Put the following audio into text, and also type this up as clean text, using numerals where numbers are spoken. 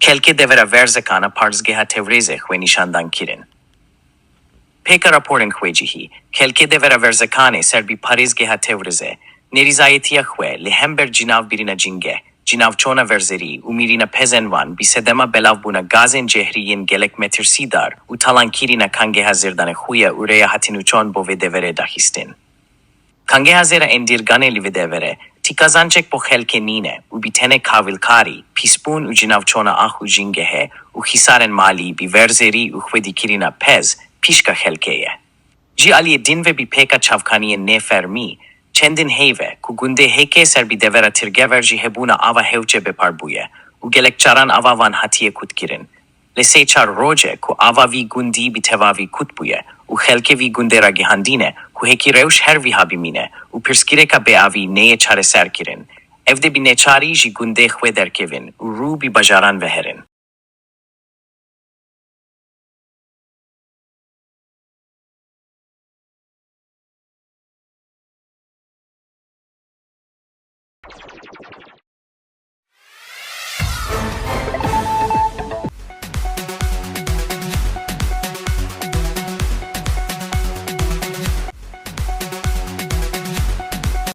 Xelkê devera Werzeqana parlzgeha Tewrêzê xwenîşandan kirin. Peka raporên xwecihî, Xelkê devera Werzeqanê ser bi parlzgeha Tewrêzê, nerizayetiya xwe li hember cinav birina cingeh, cinavçona verzerî û mirîna pezenvan bi sedema belavbûna gazên cehriyên gelek metirsîdar û talankîrîna kangeha zirdanê xuya û rêya hatinuçon bo vê deverê daxistin. Kangeha zêra endirganê li vê devere, ti kazançek bo Xelkê nîne û bi tenê kavilkarî, pîspûn û cinavçona ax û jingehê û xîsarên malî bi verzerî û xwedîkirîna pez pîşka Xelkêye. Jî aliyê din ve bi pêka çavkaniyên nêfermî, çendin heyve ku gundê hêkê ser bi devera tirgever jî hebûna ava hewçe beparbûye û gelek çaran ava van hatiye kutkirin. Li sê çar roce ku ava vî gundî bi tevavî kutbûye û Xelkê vî gundê ra gihandîne ku hêkî rewş her vî habimîne û pirsgirêka beavî neyê çareser kirin. Ev de bi neçarî jî gundê xwe derkevin û rû bi bajaran veherin.